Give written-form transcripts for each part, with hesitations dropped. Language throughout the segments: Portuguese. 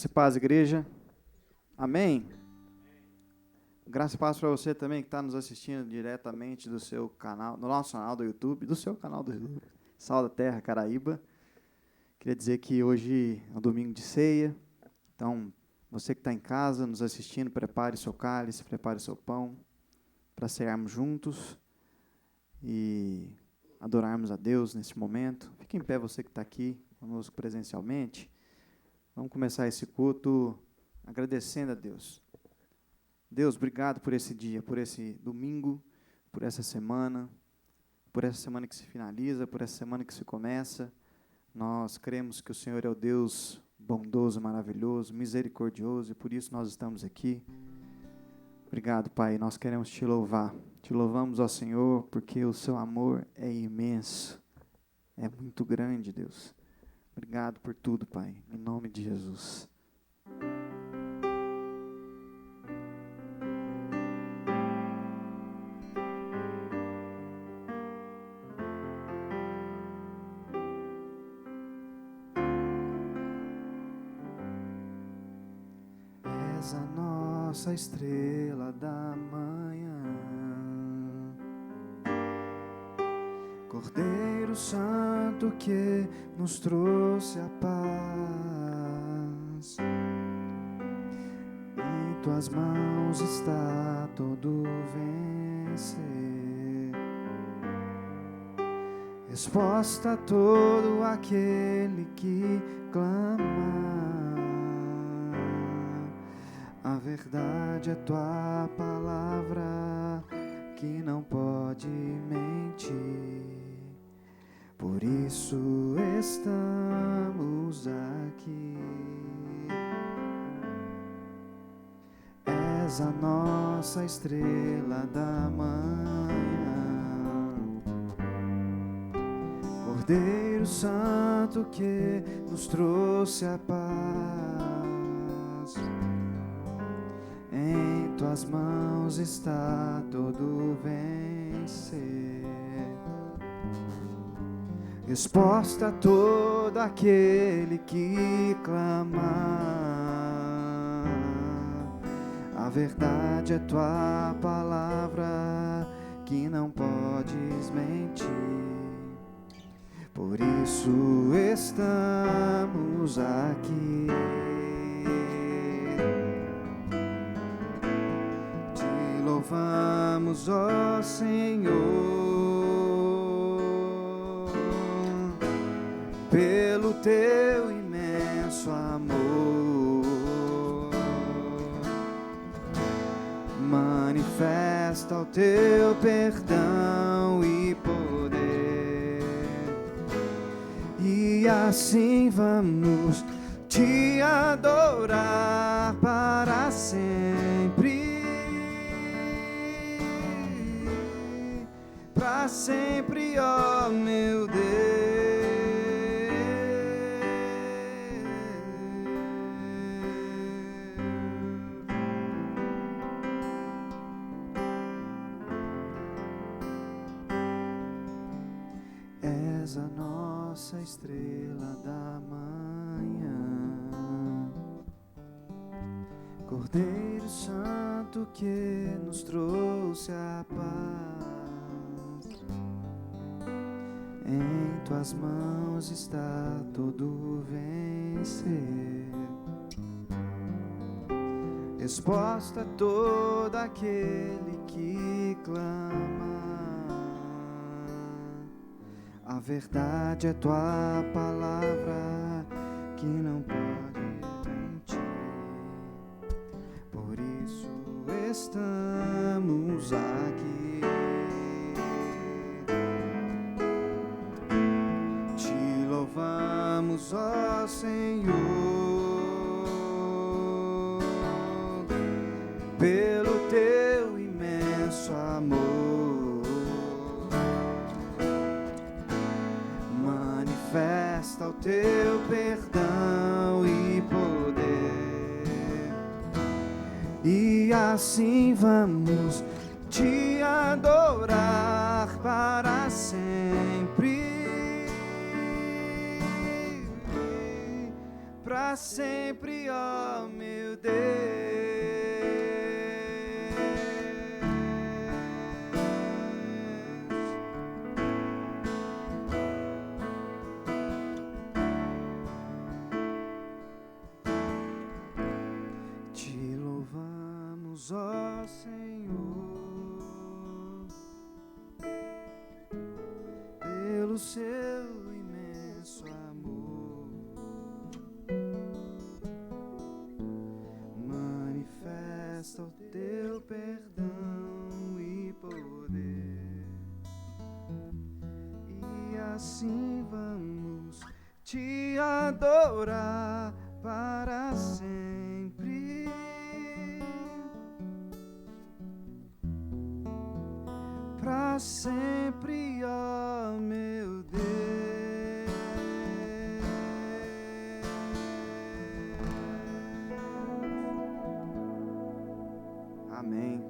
Graça e paz, igreja. Amém? Graça e paz para você também que está nos assistindo diretamente do seu canal, do nosso canal do YouTube, do seu canal do YouTube, Sal da Terra, Caraíba. Queria dizer que hoje é um domingo de ceia, então você que está em casa nos assistindo, prepare seu cálice, prepare seu pão para cearmos juntos e adorarmos a Deus nesse momento. Fique em pé você que está aqui conosco presencialmente. Vamos começar esse culto agradecendo a Deus. Deus, obrigado por esse dia, por esse domingo, por essa semana que se finaliza, por essa semana que se começa. Nós cremos que o Senhor é o Deus bondoso, maravilhoso, misericordioso, e por isso nós estamos aqui. Obrigado, Pai, nós queremos te louvar. Te louvamos, ó Senhor, porque o seu amor é imenso, é muito grande, Deus. Obrigado por tudo, Pai, em nome de Jesus. És a nossa estrela da manhã, Cordeiro Santo que nos trouxe a paz. Em tuas mãos está todo vencer, resposta a todo aquele que clama. A verdade é tua palavra que não pode mentir. Por isso estamos aqui. És a nossa estrela da manhã, Cordeiro Santo que nos trouxe a paz. Em tuas mãos está todo vencer, resposta a todo aquele que clama. A verdade é tua palavra que não podes mentir. Por isso estamos aqui. Te louvamos, ó Senhor, pelo teu imenso amor. Manifesta o teu perdão e poder, e assim vamos te adorar para sempre, para sempre, ó meu Deus. És a nossa estrela da manhã, Cordeiro Santo que nos trouxe a paz. Em tuas mãos está todo vencer, resposta a todo aquele que clama. A verdade é tua palavra que não pode mentir. Por isso estamos aqui. Te louvamos, ó Senhor, pelo teu imenso amor. Manifesta o teu perdão e poder, e assim vamos te adorar para sempre, para para sempre, ó meu Deus. Te louvamos, ó Senhor, pelo seu imenso amor. Manifesta o teu perdão e poder, e assim vamos te adorar para sempre. Para sempre, ó meu Deus. Amém.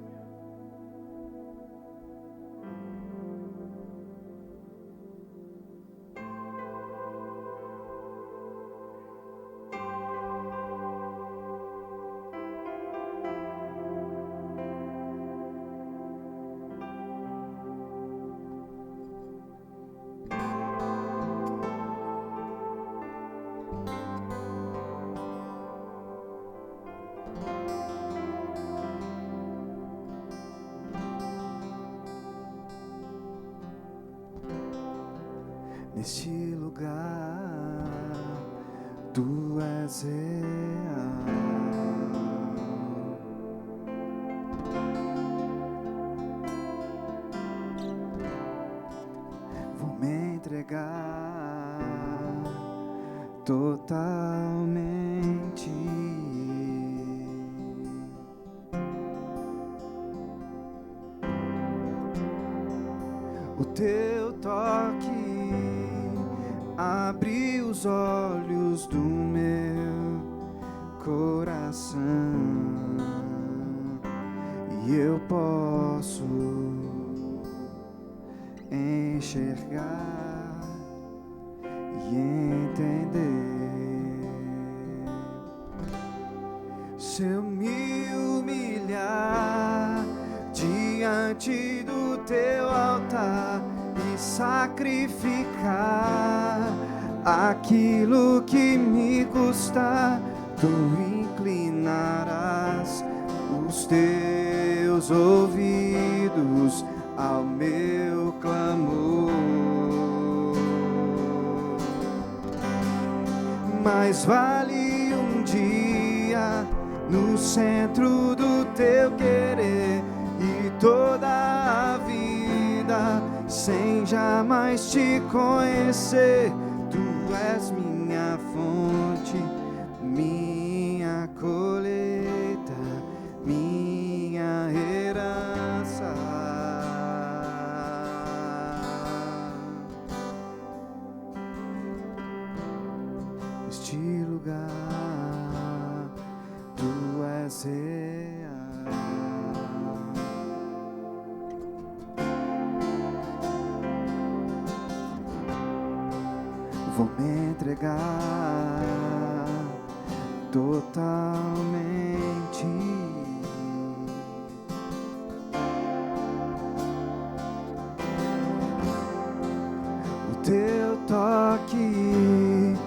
Neste lugar, tu és real. Vou me entregar totalmente. O teu toque abre os olhos do meu coração, e eu posso enxergar e entender. Se eu me humilhar diante do teu altar e sacrificar aquilo que me custa, tu inclinarás os teus ouvidos ao meu clamor. Mais vale um dia no centro do teu querer e toda a vida sem jamais te conhecer. Tu és minha fonte, minha colheita, minha herança. Este lugar, tu és real. Vou me entregar totalmente. O teu toque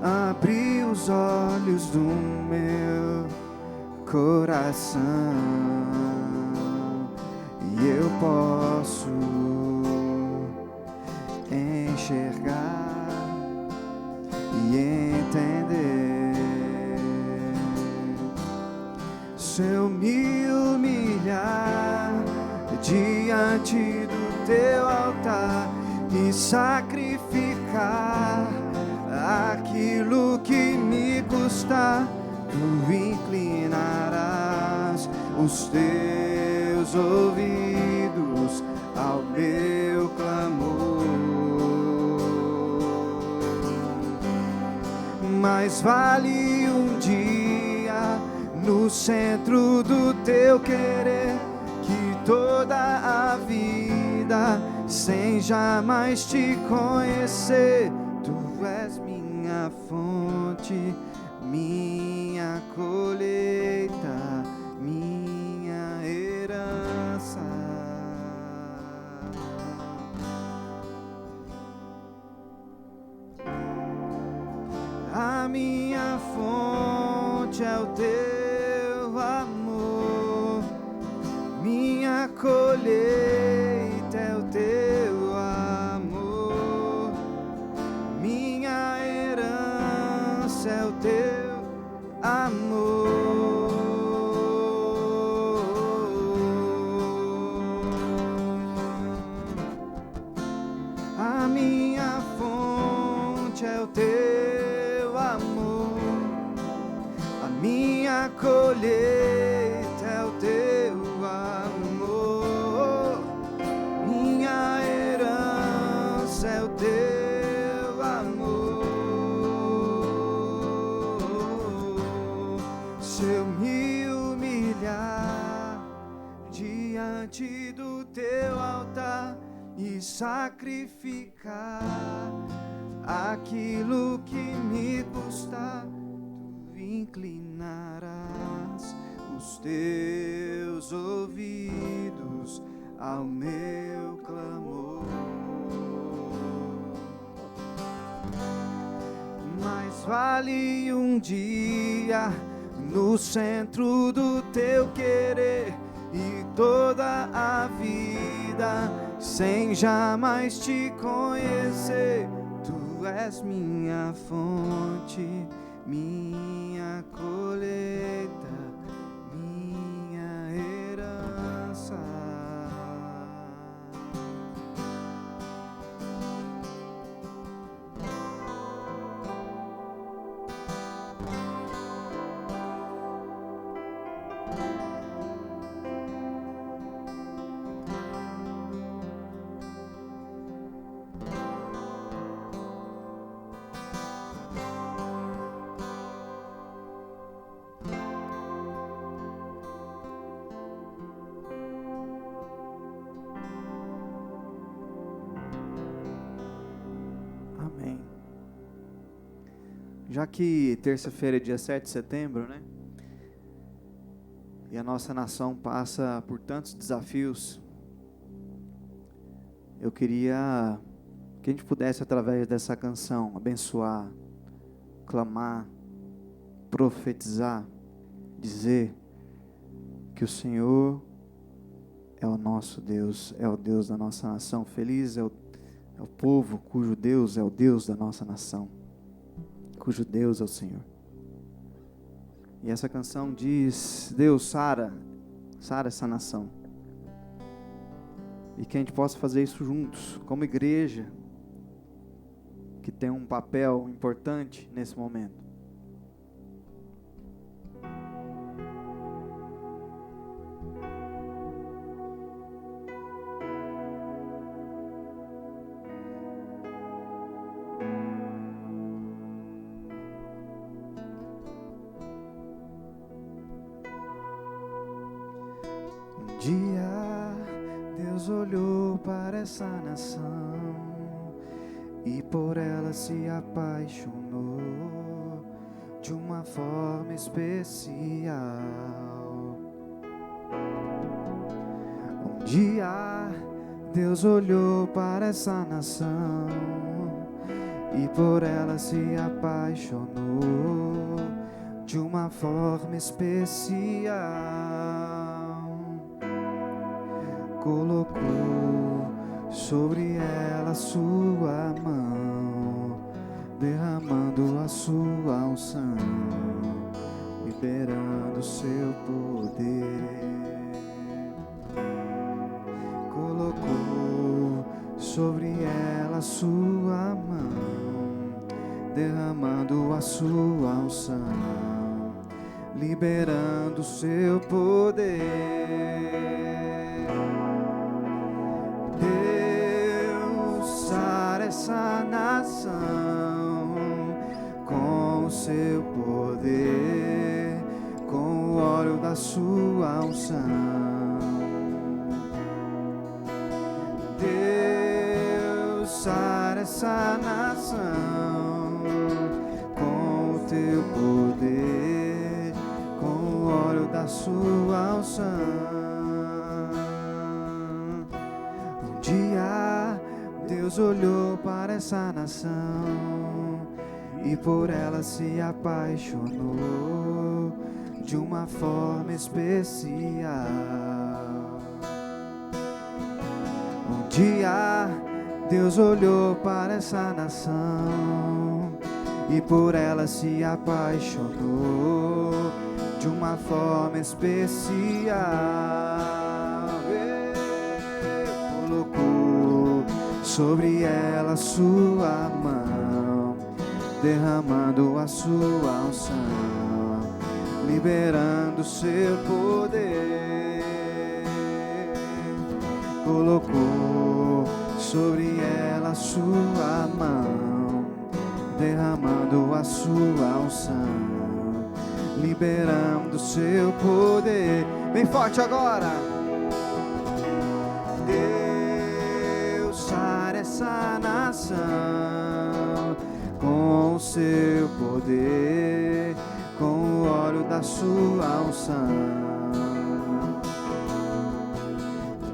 abre os olhos do meu coração, e eu posso enxergar e entender. Se eu me humilhar diante do teu altar e sacrificar aquilo que me custa, tu inclinarás os teus ouvidos ao meu clamor. Mais vale um dia no centro do teu querer que toda a vida sem jamais te conhecer. Tu és minha fonte, minha colheita, minha herança. A minha fonte é o teu amor, minha colheita é o teu amor, minha herança é o teu amor. A minha fonte é o teu amor, a minha colheita é o teu amor, minha herança é o teu amor. Se eu me humilhar diante do teu altar e sacrificar aquilo que me custar, tu inclinarás os teus ouvidos ao meu clamor. Mais vale um dia no centro do teu querer e toda a vida sem jamais te conhecer. Tu és minha fonte, minha colheita, minha herança. Amém. Já que terça-feira é dia 7 de setembro, né? E a nossa nação passa por tantos desafios, eu queria que a gente pudesse, através dessa canção, abençoar, clamar, profetizar, dizer que o Senhor é o nosso Deus, é o Deus da nossa nação. Feliz é o povo cujo Deus é o Deus da nossa nação, cujo Deus é o Senhor. E essa canção diz: Deus, sara essa nação. E que a gente possa fazer isso juntos, como igreja, que tem um papel importante nesse momento. Um dia Deus olhou para essa nação e por ela se apaixonou de uma forma especial. Um dia Deus olhou para essa nação e por ela se apaixonou de uma forma especial. Colocou sobre ela sua mão, derramando a sua unção, liberando seu poder. Colocou sobre ela sua mão, derramando a sua unção, liberando seu poder. Deus, sara essa nação com o seu poder, com o óleo da sua unção. Deus, sara essa nação com o teu poder, com o óleo da sua unção. Um dia Deus olhou para essa nação e por ela se apaixonou de uma forma especial. Um dia Deus olhou para essa nação e por ela se apaixonou de uma forma especial. Colocou sobre ela a sua mão, derramando a sua unção, liberando seu poder. Colocou sobre ela a sua mão, derramando a sua unção, liberando seu poder. Bem forte agora. Deus sara essa nação com o seu poder, com o óleo da sua unção.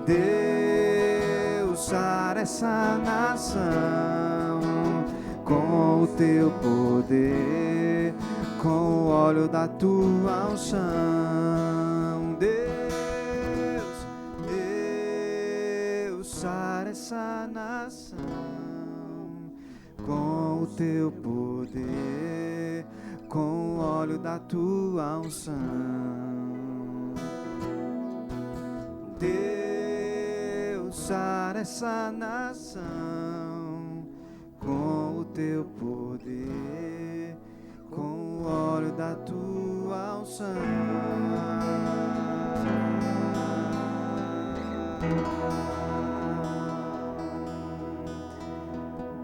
Deus sara essa nação com o teu poder, com o óleo da tua unção. Deus sara essa nação com o teu poder, com o óleo da tua unção. Deus sara essa nação com o teu poder, com o óleo da tua unção.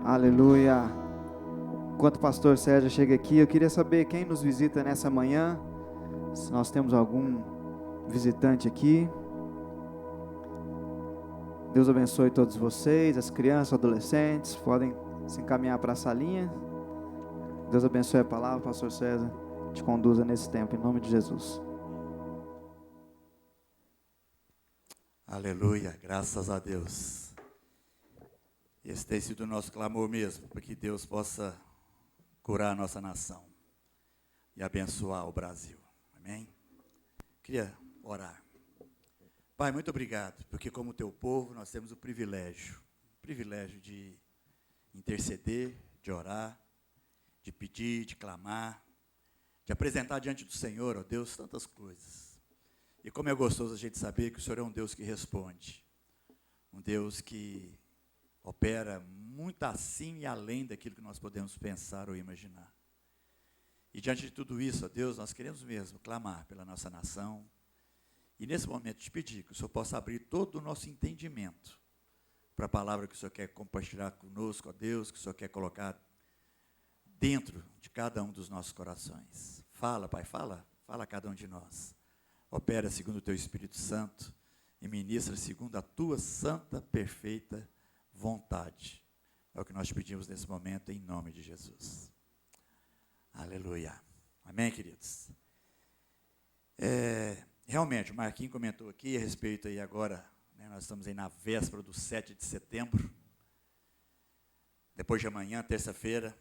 Aleluia. Enquanto o pastor Sérgio chega aqui, eu queria saber quem nos visita nessa manhã, se nós temos algum visitante aqui. Deus abençoe todos vocês, as crianças, adolescentes, podem se encaminhar para a salinha. Deus abençoe a palavra, pastor César, te conduza nesse tempo, em nome de Jesus. Aleluia, graças a Deus. Esse tem sido o nosso clamor mesmo, para que Deus possa curar a nossa nação e abençoar o Brasil. Amém? Queria orar. Pai, muito obrigado, porque como teu povo nós temos o privilégio de interceder, de orar, de pedir, de clamar, de apresentar diante do Senhor, ó Deus, tantas coisas. E como é gostoso a gente saber que o Senhor é um Deus que responde, um Deus que opera muito acima e além daquilo que nós podemos pensar ou imaginar. E diante de tudo isso, ó Deus, nós queremos mesmo clamar pela nossa nação. E nesse momento te pedir que o Senhor possa abrir todo o nosso entendimento para a palavra que o Senhor quer compartilhar conosco, ó Deus, que o Senhor quer colocar dentro de cada um dos nossos corações. Fala, Pai, fala a cada um de nós. Opera segundo o teu Espírito Santo e ministra segundo a tua santa, perfeita vontade. É o que nós te pedimos nesse momento, em nome de Jesus. Aleluia. Amém, queridos? Realmente, o Marquinhos comentou aqui a respeito aí agora, né, nós estamos aí na véspera do 7 de setembro, depois de amanhã, terça-feira,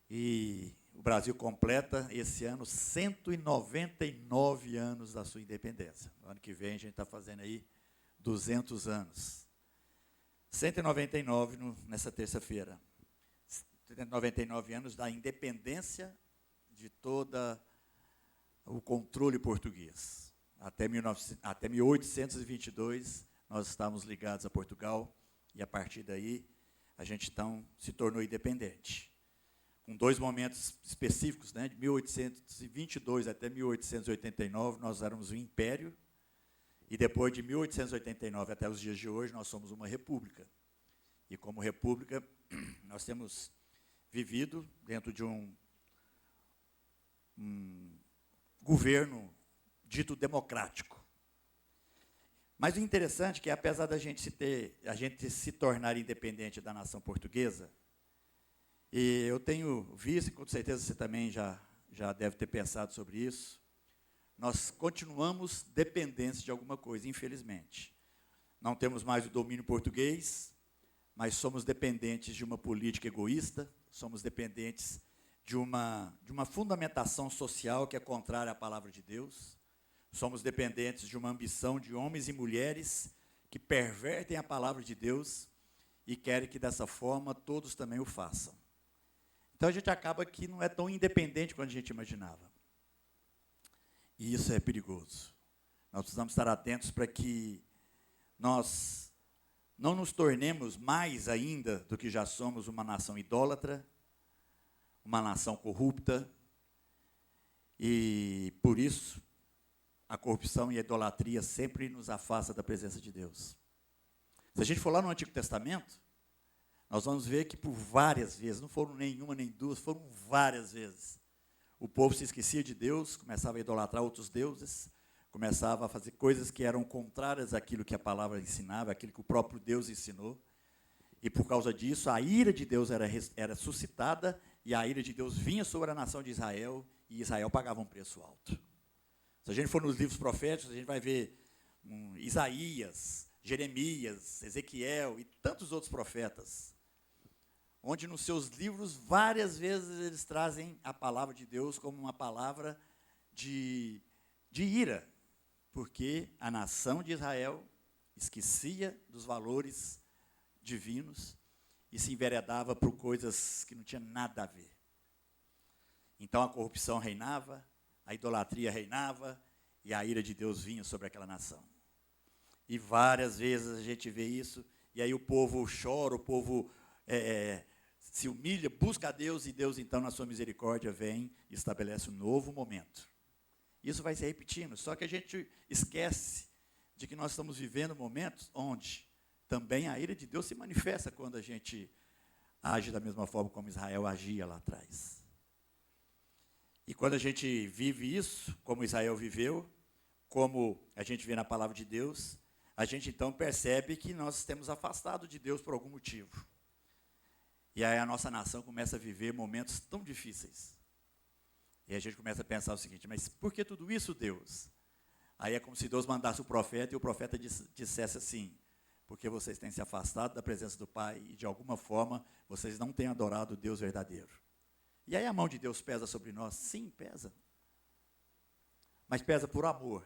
e o Brasil completa esse ano 199 anos da sua independência. No ano que vem a gente está fazendo aí 200 anos. 199 nessa terça-feira. 199 anos da independência de toda o controle português. Até 1822 nós estávamos ligados a Portugal e a partir daí a gente então se tornou independente. Com dois momentos específicos, né, de 1822 até 1889 nós éramos um império e depois de 1889 até os dias de hoje nós somos uma república. E como república nós temos vivido dentro de um governo dito democrático. Mas o interessante é que, apesar da gente se tornar independente da nação portuguesa, E eu tenho visto, e com certeza você também já deve ter pensado sobre isso, nós continuamos dependentes de alguma coisa, infelizmente. Não temos mais o domínio português, mas somos dependentes de uma política egoísta, somos dependentes de uma fundamentação social que é contrária à palavra de Deus, somos dependentes de uma ambição de homens e mulheres que pervertem a palavra de Deus e querem que dessa forma todos também o façam. Então a gente acaba que não é tão independente quanto a gente imaginava. E isso é perigoso. Nós precisamos estar atentos para que nós não nos tornemos mais ainda do que já somos uma nação idólatra, uma nação corrupta, e por isso a corrupção e a idolatria sempre nos afastam da presença de Deus. Se a gente for lá no Antigo Testamento, nós vamos ver que por várias vezes, não foram nenhuma nem duas, foram várias vezes, o povo se esquecia de Deus, começava a idolatrar outros deuses, começava a fazer coisas que eram contrárias àquilo que a palavra ensinava, àquilo que o próprio Deus ensinou. E por causa disso, a ira de Deus era suscitada, e a ira de Deus vinha sobre a nação de Israel, e Israel pagava um preço alto. Se a gente for nos livros proféticos, a gente vai ver Isaías, Jeremias, Ezequiel e tantos outros profetas, onde nos seus livros, várias vezes, eles trazem a palavra de Deus como uma palavra de ira, porque a nação de Israel esquecia dos valores divinos e se enveredava por coisas que não tinham nada a ver. Então a corrupção reinava, a idolatria reinava e a ira de Deus vinha sobre aquela nação. E várias vezes a gente vê isso, e aí o povo chora, o povo se humilha, busca a Deus, e Deus então na sua misericórdia vem e estabelece um novo momento. Isso vai se repetindo, só que a gente esquece de que nós estamos vivendo momentos onde também a ira de Deus se manifesta quando a gente age da mesma forma como Israel agia lá atrás. E quando a gente vive isso, como Israel viveu, como a gente vê na palavra de Deus, a gente então percebe que nós temos afastado de Deus por algum motivo. E aí a nossa nação começa a viver momentos tão difíceis. E a gente começa a pensar o seguinte, mas por que tudo isso, Deus? Aí é como se Deus mandasse o profeta e o profeta dissesse assim, porque vocês têm se afastado da presença do Pai e de alguma forma vocês não têm adorado o Deus verdadeiro. E aí a mão de Deus pesa sobre nós? Sim, pesa. Mas pesa por amor,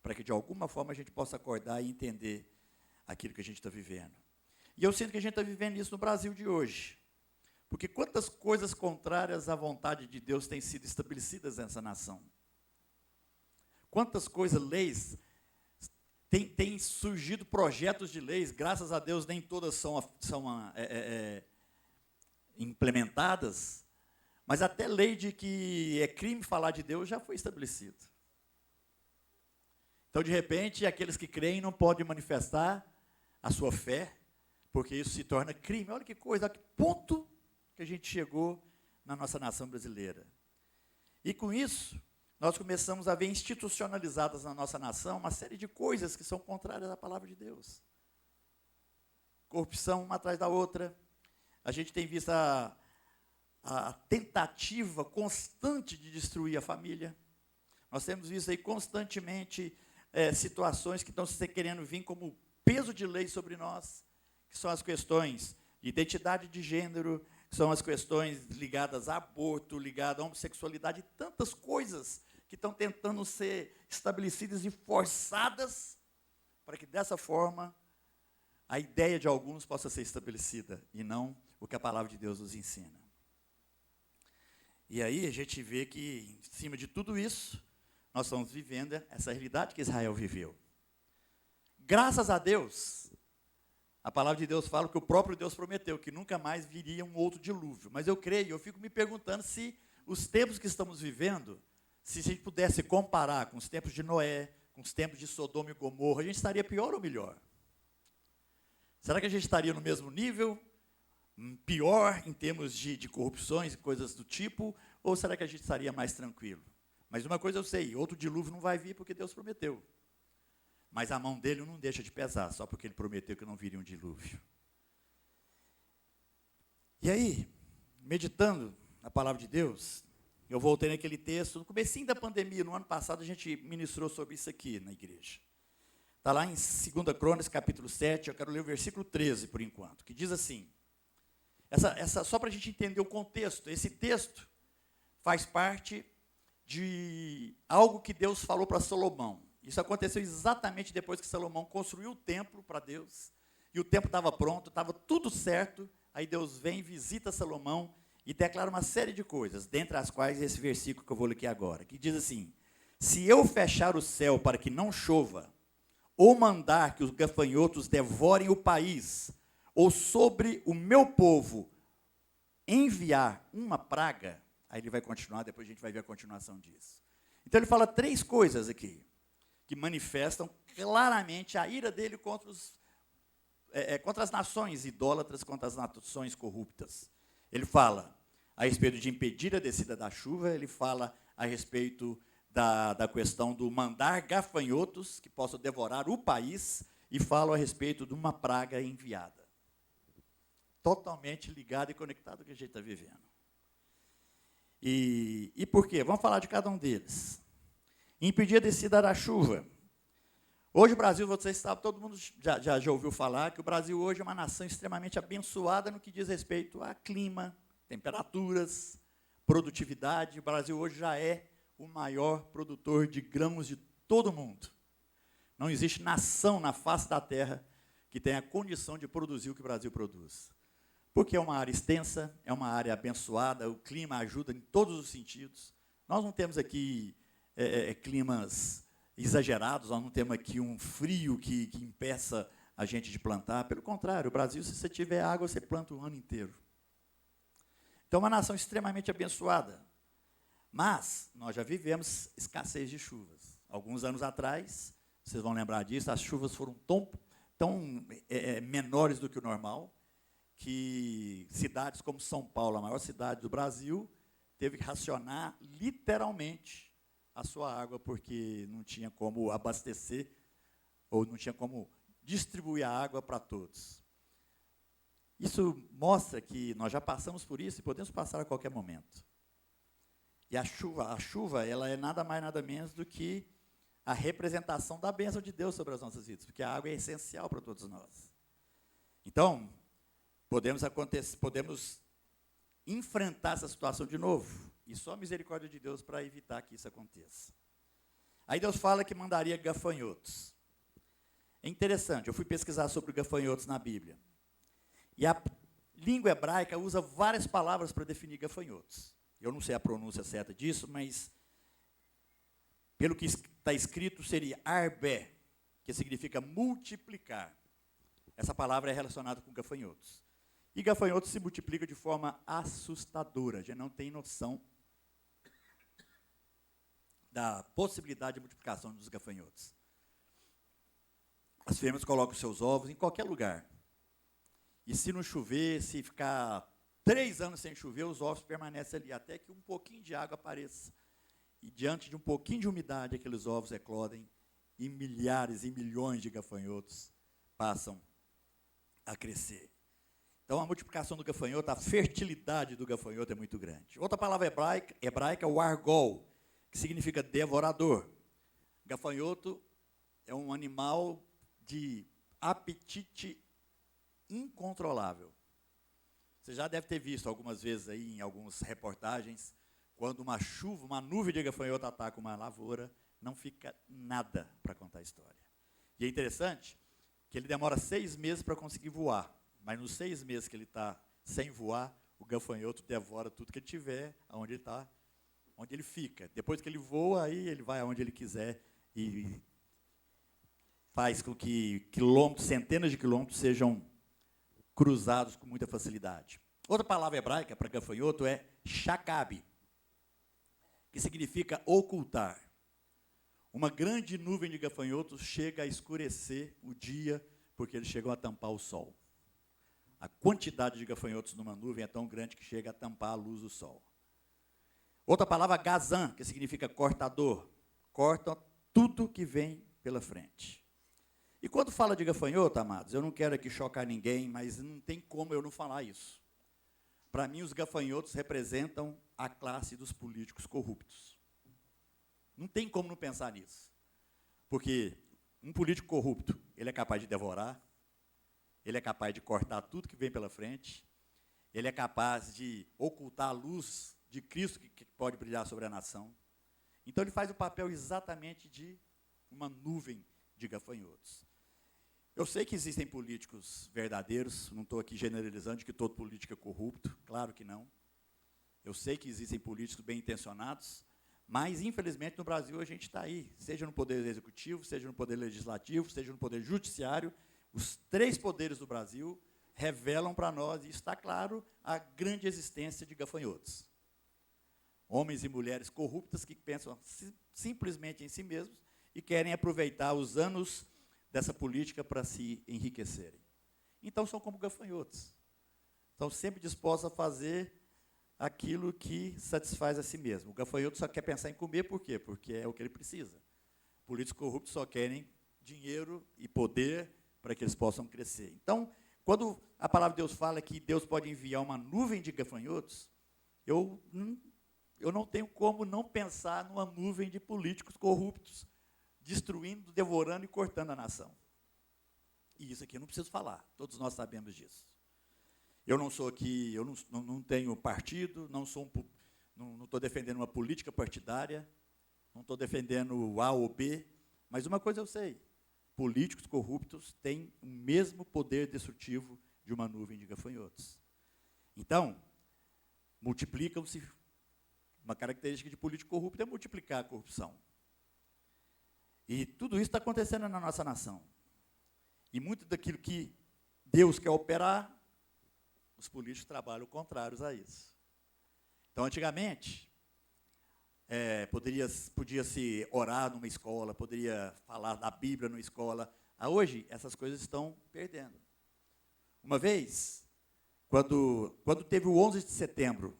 para que de alguma forma a gente possa acordar e entender aquilo que a gente está vivendo. E eu sinto que a gente está vivendo isso no Brasil de hoje. Porque quantas coisas contrárias à vontade de Deus têm sido estabelecidas nessa nação? Quantas coisas, leis, tem surgido projetos de leis, graças a Deus nem todas são implementadas, mas até lei de que é crime falar de Deus já foi estabelecido. Então, de repente, aqueles que creem não podem manifestar a sua fé, porque isso se torna crime. Olha que coisa, a que ponto que a gente chegou na nossa nação brasileira. E com isso, nós começamos a ver institucionalizadas na nossa nação uma série de coisas que são contrárias à palavra de Deus. Corrupção uma atrás da outra. A gente tem visto a tentativa constante de destruir a família. Nós temos visto aí constantemente situações que estão se querendo vir como peso de lei sobre nós, que são as questões de identidade de gênero, são as questões ligadas a aborto, ligadas à homossexualidade, tantas coisas que estão tentando ser estabelecidas e forçadas para que dessa forma a ideia de alguns possa ser estabelecida e não o que a palavra de Deus nos ensina. E aí a gente vê que, em cima de tudo isso, nós estamos vivendo essa realidade que Israel viveu. Graças a Deus, a palavra de Deus fala que o próprio Deus prometeu que nunca mais viria um outro dilúvio. Mas eu creio, eu fico me perguntando se os tempos que estamos vivendo, se a gente pudesse comparar com os tempos de Noé, com os tempos de Sodoma e Gomorra, a gente estaria pior ou melhor? Será que a gente estaria no mesmo nível? Pior em termos de corrupções e coisas do tipo? Ou será que a gente estaria mais tranquilo? Mas uma coisa eu sei, outro dilúvio não vai vir porque Deus prometeu. Mas a mão dele não deixa de pesar, só porque ele prometeu que não viria um dilúvio. E aí, meditando na palavra de Deus, eu voltei naquele texto, no comecinho da pandemia, no ano passado, a gente ministrou sobre isso aqui na igreja. Está lá em 2 Crônicas, capítulo 7, eu quero ler o versículo 13, por enquanto, que diz assim, só para a gente entender o contexto, esse texto faz parte de algo que Deus falou para Salomão. Isso aconteceu exatamente depois que Salomão construiu o templo para Deus, e o templo estava pronto, estava tudo certo, aí Deus vem, visita Salomão, e declara uma série de coisas, dentre as quais esse versículo que eu vou ler aqui agora, que diz assim, se eu fechar o céu para que não chova, ou mandar que os gafanhotos devorem o país, ou sobre o meu povo enviar uma praga, aí ele vai continuar, depois a gente vai ver a continuação disso. Então ele fala 3 coisas aqui, que manifestam claramente a ira dele contra as nações idólatras, contra as nações corruptas. Ele fala a respeito de impedir a descida da chuva, ele fala a respeito da questão do mandar gafanhotos que possam devorar o país, e fala a respeito de uma praga enviada. Totalmente ligado e conectado com o que a gente está vivendo. E por quê? Vamos falar de cada um deles. Impedir a descida da chuva. Hoje o Brasil, vocês sabem, todo mundo já ouviu falar que o Brasil hoje é uma nação extremamente abençoada no que diz respeito a clima, temperaturas, produtividade. O Brasil hoje já é o maior produtor de grãos de todo o mundo. Não existe nação na face da terra que tenha a condição de produzir o que o Brasil produz. Porque é uma área extensa, é uma área abençoada, o clima ajuda em todos os sentidos. Nós não temos aqui climas exagerados, nós não temos aqui um frio que impeça a gente de plantar. Pelo contrário, o Brasil, se você tiver água, você planta o ano inteiro. Então, é uma nação extremamente abençoada. Mas nós já vivemos escassez de chuvas. Alguns anos atrás, vocês vão lembrar disso, as chuvas foram tão menores do que o normal, que cidades como São Paulo, a maior cidade do Brasil, teve que racionar literalmente a sua água, porque não tinha como abastecer, ou não tinha como distribuir a água para todos. Isso mostra que nós já passamos por isso e podemos passar a qualquer momento. E a chuva ela é nada mais, nada menos do que a representação da bênção de Deus sobre as nossas vidas, porque a água é essencial para todos nós. Então, podemos enfrentar essa situação de novo, e só a misericórdia de Deus para evitar que isso aconteça. Aí Deus fala que mandaria gafanhotos. É interessante, eu fui pesquisar sobre gafanhotos na Bíblia. E a língua hebraica usa várias palavras para definir gafanhotos. Eu não sei a pronúncia certa disso, mas pelo que está escrito seria arbé, que significa multiplicar. Essa palavra é relacionada com gafanhotos. E gafanhotos se multiplica de forma assustadora. A gente não tem noção da possibilidade de multiplicação dos gafanhotos. As fêmeas colocam seus ovos em qualquer lugar. E se não chover, se ficar 3 anos sem chover, os ovos permanecem ali, até que um pouquinho de água apareça. E diante de um pouquinho de umidade, aqueles ovos eclodem e milhares e milhões de gafanhotos passam a crescer. Então, a multiplicação do gafanhoto, a fertilidade do gafanhoto é muito grande. Outra palavra hebraica é o argol, que significa devorador. Gafanhoto é um animal de apetite incontrolável. Você já deve ter visto algumas vezes aí em algumas reportagens, quando uma nuvem de gafanhoto ataca uma lavoura, não fica nada para contar a história. E é interessante que ele demora 6 meses para conseguir voar, mas nos 6 meses que ele está sem voar, o gafanhoto devora tudo que ele tiver, aonde ele está, onde ele fica. Depois que ele voa, aí ele vai aonde ele quiser e faz com que centenas de quilômetros sejam cruzados com muita facilidade. Outra palavra hebraica para gafanhoto é shakabe, que significa ocultar. Uma grande nuvem de gafanhotos chega a escurecer o dia, porque eles chegam a tampar o sol. A quantidade de gafanhotos numa nuvem é tão grande que chega a tampar a luz do sol. Outra palavra, gazan, que significa cortador. Corta tudo que vem pela frente. E quando fala de gafanhoto, amados, eu não quero aqui chocar ninguém, mas não tem como eu não falar isso. Para mim, os gafanhotos representam a classe dos políticos corruptos. Não tem como não pensar nisso. Porque um político corrupto, ele é capaz de devorar, ele é capaz de cortar tudo que vem pela frente, ele é capaz de ocultar a luz de Cristo que pode brilhar sobre a nação. Então, ele faz o papel exatamente de uma nuvem de gafanhotos. Eu sei que existem políticos verdadeiros, não estou aqui generalizando de que todo político é corrupto, claro que não. Eu sei que existem políticos bem intencionados, mas, infelizmente, no Brasil a gente está aí, seja no poder executivo, seja no poder legislativo, seja no poder judiciário, os 3 poderes do Brasil revelam para nós, e está claro, a grande existência de gafanhotos. Homens e mulheres corruptas que pensam simplesmente em si mesmos e querem aproveitar os anos dessa política para se enriquecerem. Então, são como gafanhotos. Estão sempre dispostos a fazer aquilo que satisfaz a si mesmo. O gafanhoto só quer pensar em comer, por quê? Porque é o que ele precisa. Políticos corruptos só querem dinheiro e poder para que eles possam crescer. Então, quando a palavra de Deus fala que Deus pode enviar uma nuvem de gafanhotos, eu não tenho como não pensar numa nuvem de políticos corruptos, destruindo, devorando e cortando a nação. E isso aqui eu não preciso falar, todos nós sabemos disso. Eu não sou aqui, eu não tenho partido, não estou defendendo uma política partidária, não estou defendendo o A ou B, mas uma coisa eu sei, políticos corruptos têm o mesmo poder destrutivo de uma nuvem de gafanhotos. Então, multiplicam-se. Uma característica de político corrupto é multiplicar a corrupção. E tudo isso está acontecendo na nossa nação. E muito daquilo que Deus quer operar, os políticos trabalham contrários a isso. Então, antigamente, podia-se orar numa escola, poderia falar da Bíblia numa escola. Hoje, essas coisas estão perdendo. Uma vez, quando teve o 11 de setembro,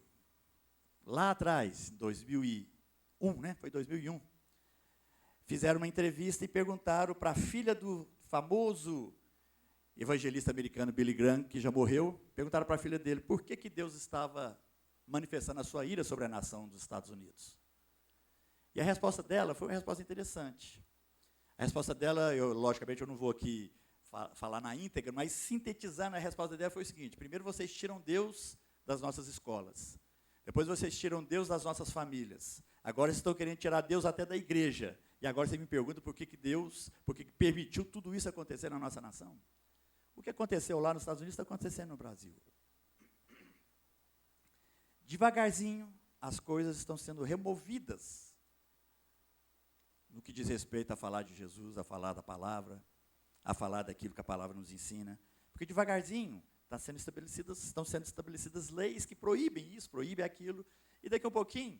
lá atrás, em 2001, né? Foi 2001, fizeram uma entrevista e perguntaram para a filha do famoso evangelista americano Billy Graham, que já morreu, perguntaram para a filha dele por que Deus estava manifestando a sua ira sobre a nação dos Estados Unidos. E a resposta dela foi uma resposta interessante. A resposta dela, logicamente, eu não vou aqui falar na íntegra, mas sintetizando a resposta dela foi o seguinte: primeiro, vocês tiram Deus das nossas escolas. Depois, vocês tiram Deus das nossas famílias. Agora, vocês estão querendo tirar Deus até da igreja. E agora, você me pergunta por que Deus permitiu tudo isso acontecer na nossa nação? O que aconteceu lá nos Estados Unidos está acontecendo no Brasil. Devagarzinho, as coisas estão sendo removidas no que diz respeito a falar de Jesus, a falar da palavra, a falar daquilo que a palavra nos ensina. Porque devagarzinho estão sendo estabelecidas leis que proíbem isso, proíbem aquilo, e daqui a um pouquinho,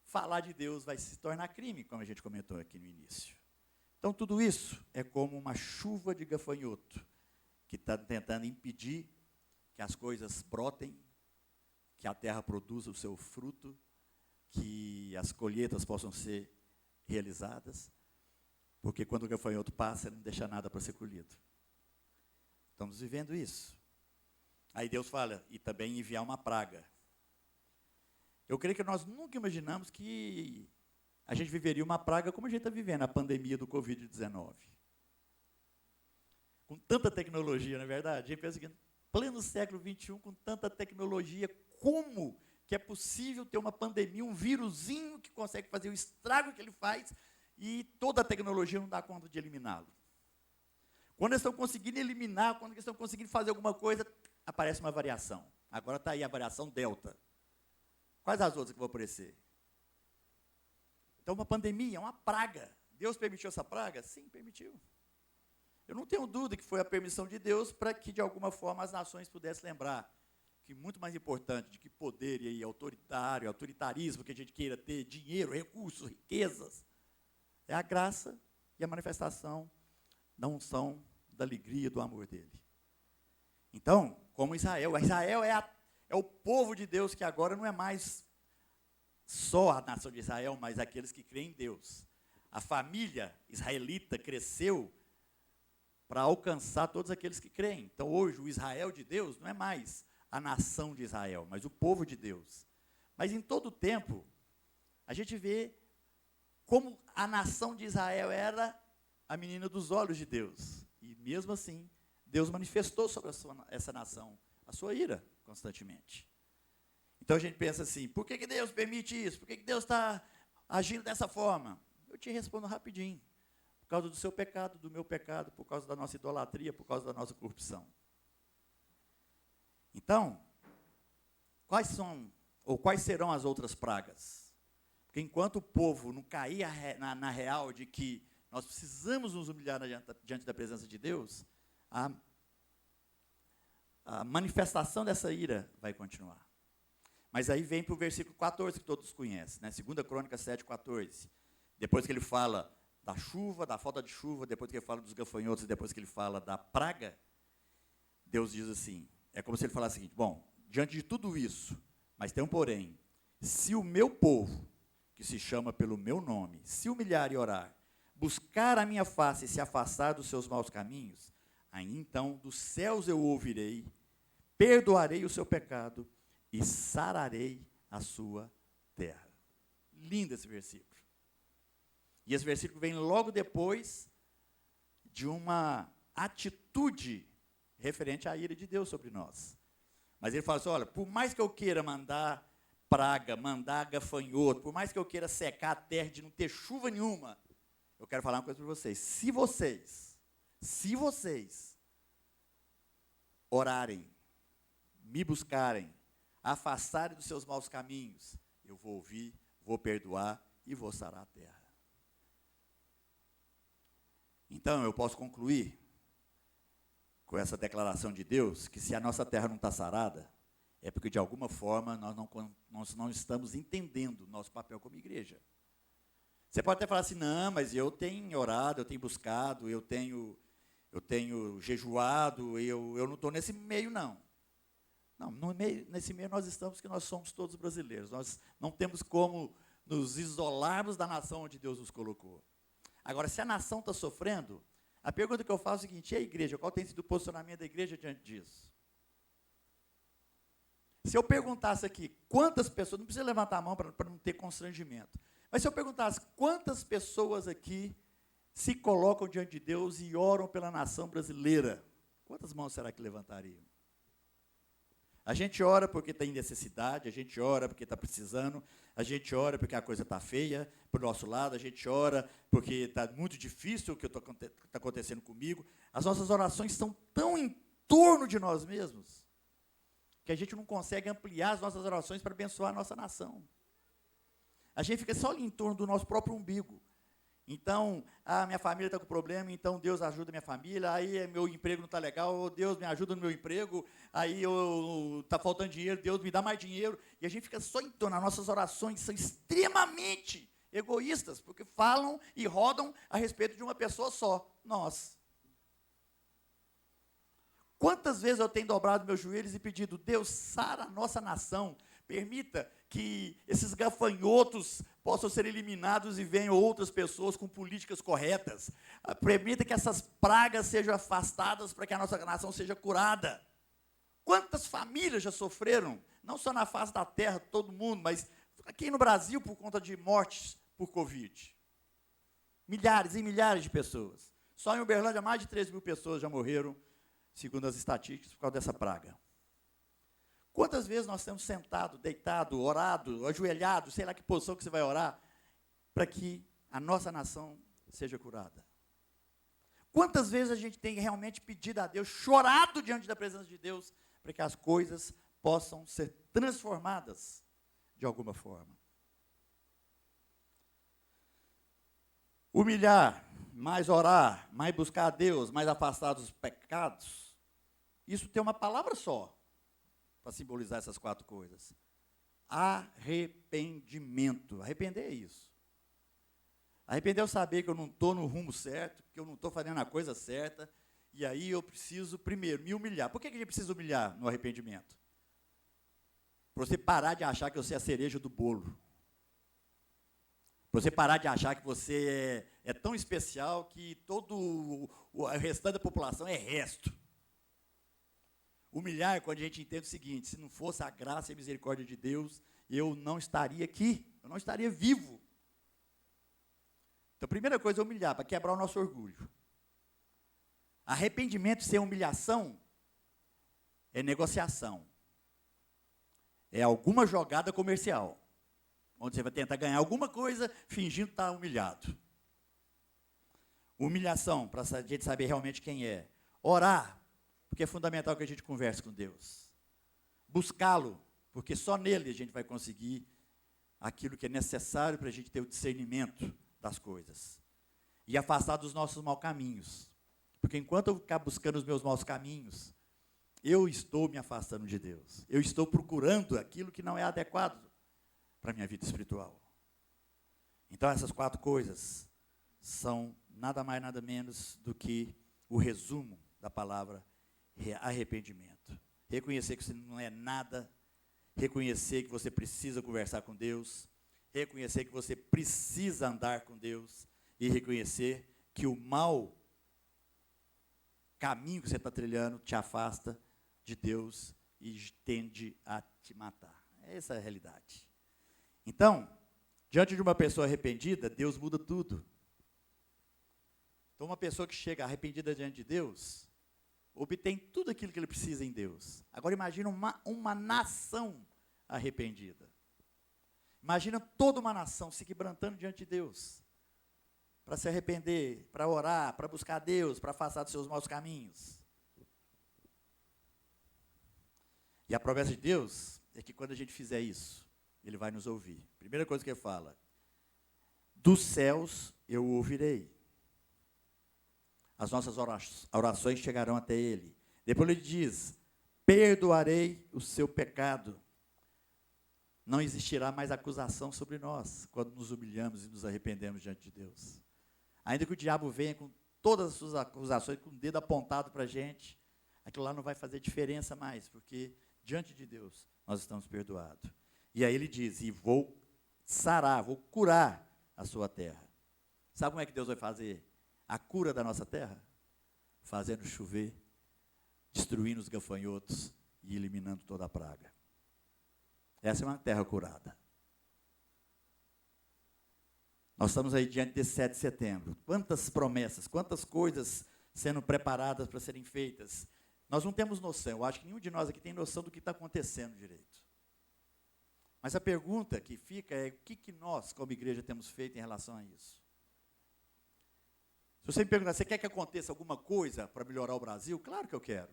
falar de Deus vai se tornar crime, como a gente comentou aqui no início. Então, tudo isso é como uma chuva de gafanhoto, que está tentando impedir que as coisas brotem, que a terra produza o seu fruto, que as colheitas possam ser realizadas, porque quando o gafanhoto passa, ele não deixa nada para ser colhido. Estamos vivendo isso. Aí Deus fala, e também enviar uma praga. Eu creio que nós nunca imaginamos que a gente viveria uma praga como a gente está vivendo, a pandemia do Covid-19. Com tanta tecnologia, não é verdade? A gente pensa que, pleno século XXI, com tanta tecnologia, como que é possível ter uma pandemia, um vírusinho que consegue fazer o estrago que ele faz e toda a tecnologia não dá conta de eliminá-lo? Quando eles estão conseguindo eliminar, quando eles estão conseguindo fazer alguma coisa, aparece uma variação. Agora está aí a variação delta. Quais as outras que vão aparecer? Então, uma pandemia, uma praga. Deus permitiu essa praga? Sim, permitiu. Eu não tenho dúvida que foi a permissão de Deus para que, de alguma forma, as nações pudessem lembrar que muito mais importante do que poder e autoritarismo que a gente queira ter, dinheiro, recursos, riquezas, é a graça e a manifestação da unção, da alegria, do amor dele. Então, como Israel é o povo de Deus que agora não é mais só a nação de Israel, mas aqueles que creem em Deus. A família israelita cresceu para alcançar todos aqueles que creem. Então, hoje, o Israel de Deus não é mais a nação de Israel, mas o povo de Deus. Mas em todo o tempo, a gente vê como a nação de Israel era a menina dos olhos de Deus. E mesmo assim, Deus manifestou sobre essa nação a sua ira constantemente. Então a gente pensa assim, por que Deus permite isso? Por que Deus está agindo dessa forma? Eu te respondo rapidinho. Por causa do seu pecado, do meu pecado, por causa da nossa idolatria, por causa da nossa corrupção. Então, quais serão as outras pragas? Porque enquanto o povo não cair na real de que nós precisamos nos humilhar diante da presença de Deus, a manifestação dessa ira vai continuar. Mas aí vem para o versículo 14, que todos conhecem, né? 2 Crônicas 7, 14. Depois que ele fala da chuva, da falta de chuva, depois que ele fala dos gafanhotos, e depois que ele fala da praga, Deus diz assim, é como se ele falasse o seguinte, bom, diante de tudo isso, mas tem um porém, se o meu povo, que se chama pelo meu nome, se humilhar e orar, buscar a minha face e se afastar dos seus maus caminhos, aí então dos céus eu ouvirei, perdoarei o seu pecado e sararei a sua terra. Lindo esse versículo. E esse versículo vem logo depois de uma atitude referente à ira de Deus sobre nós. Mas ele fala assim, olha, por mais que eu queira mandar praga, mandar gafanhoto, por mais que eu queira secar a terra de não ter chuva nenhuma, eu quero falar uma coisa para vocês. Se vocês orarem, me buscarem, afastarem dos seus maus caminhos, eu vou ouvir, vou perdoar e vou sarar a terra. Então, eu posso concluir com essa declaração de Deus, que se a nossa terra não está sarada, é porque, de alguma forma, nós não estamos entendendo o nosso papel como igreja. Você pode até falar assim, não, mas eu tenho orado, eu tenho buscado, eu tenho jejuado, eu não estou nesse meio, não. Não, nesse meio nós estamos, porque nós somos todos brasileiros. Nós não temos como nos isolarmos da nação onde Deus nos colocou. Agora, se a nação está sofrendo, a pergunta que eu faço é a seguinte, e a igreja? Qual tem sido o posicionamento da igreja diante disso? Se eu perguntasse aqui, quantas pessoas, não precisa levantar a mão para não ter constrangimento, mas se eu perguntasse quantas pessoas aqui se colocam diante de Deus e oram pela nação brasileira, quantas mãos será que levantariam? A gente ora porque tem necessidade, a gente ora porque está precisando, a gente ora porque a coisa está feia para o nosso lado, a gente ora porque está muito difícil o que está acontecendo comigo. As nossas orações estão tão em torno de nós mesmos que a gente não consegue ampliar as nossas orações para abençoar a nossa nação. A gente fica só ali em torno do nosso próprio umbigo. Então, minha família está com problema, então Deus ajuda minha família, aí meu emprego não está legal, Deus me ajuda no meu emprego, aí está faltando dinheiro, Deus me dá mais dinheiro, e a gente fica só em torno, as nossas orações são extremamente egoístas, porque falam e rodam a respeito de uma pessoa só, nós. Quantas vezes eu tenho dobrado meus joelhos e pedido, Deus, sara a nossa nação, permita que esses gafanhotos possam ser eliminados e venham outras pessoas com políticas corretas. Permita que essas pragas sejam afastadas para que a nossa nação seja curada. Quantas famílias já sofreram, não só na face da terra, todo mundo, mas aqui no Brasil por conta de mortes por Covid. Milhares e milhares de pessoas. Só em Uberlândia, mais de 13 mil pessoas já morreram, segundo as estatísticas, por causa dessa praga. Quantas vezes nós temos sentado, deitado, orado, ajoelhado, sei lá que posição que você vai orar, para que a nossa nação seja curada? Quantas vezes a gente tem realmente pedido a Deus, chorado diante da presença de Deus, para que as coisas possam ser transformadas de alguma forma? Humilhar, mais orar, mais buscar a Deus, mais afastar dos pecados, isso tem uma palavra só, para simbolizar essas 4 coisas. Arrependimento. Arrepender é isso. Arrepender é eu saber que eu não estou no rumo certo, que eu não estou fazendo a coisa certa, e aí eu preciso, primeiro, me humilhar. Por que a gente precisa humilhar no arrependimento? Para você parar de achar que você é a cereja do bolo. Para você parar de achar que você é tão especial que todo o restante da população é resto. Humilhar é quando a gente entende o seguinte: se não fosse a graça e a misericórdia de Deus, eu não estaria aqui, eu não estaria vivo. Então, a primeira coisa é humilhar, para quebrar o nosso orgulho. Arrependimento sem humilhação é negociação. É alguma jogada comercial, onde você vai tentar ganhar alguma coisa fingindo estar humilhado. Humilhação, para a gente saber realmente quem é. Orar, porque é fundamental que a gente converse com Deus. Buscá-lo, porque só nele a gente vai conseguir aquilo que é necessário para a gente ter o discernimento das coisas. E afastar dos nossos maus caminhos. Porque enquanto eu ficar buscando os meus maus caminhos, eu estou me afastando de Deus. Eu estou procurando aquilo que não é adequado para a minha vida espiritual. Então essas 4 coisas são nada mais, nada menos do que o resumo da palavra arrependimento. Reconhecer que você não é nada, reconhecer que você precisa conversar com Deus, reconhecer que você precisa andar com Deus e reconhecer que o mau caminho que você está trilhando te afasta de Deus e tende a te matar. Essa é a realidade. Então, diante de uma pessoa arrependida, Deus muda tudo. Então, uma pessoa que chega arrependida diante de Deus, obtém tudo aquilo que ele precisa em Deus. Agora, imagina uma nação arrependida. Imagina toda uma nação se quebrantando diante de Deus, para se arrepender, para orar, para buscar Deus, para afastar dos seus maus caminhos. E a promessa de Deus é que quando a gente fizer isso, Ele vai nos ouvir. Primeira coisa que Ele fala: dos céus eu o ouvirei. As nossas orações chegarão até Ele. Depois Ele diz: perdoarei o seu pecado. Não existirá mais acusação sobre nós, quando nos humilhamos e nos arrependemos diante de Deus. Ainda que o diabo venha com todas as suas acusações, com o dedo apontado para a gente, aquilo lá não vai fazer diferença mais, porque diante de Deus nós estamos perdoados. E aí ele diz: e vou sarar, vou curar a sua terra. Sabe como é que Deus vai fazer a cura da nossa terra? Fazendo chover, destruindo os gafanhotos e eliminando toda a praga. Essa é uma terra curada. Nós estamos aí diante desse 7 de setembro. Quantas promessas, quantas coisas sendo preparadas para serem feitas. Nós não temos noção, eu acho que nenhum de nós aqui tem noção do que está acontecendo direito. Mas a pergunta que fica é: o que nós, como igreja, temos feito em relação a isso? Se você me perguntar: você quer que aconteça alguma coisa para melhorar o Brasil? Claro que eu quero.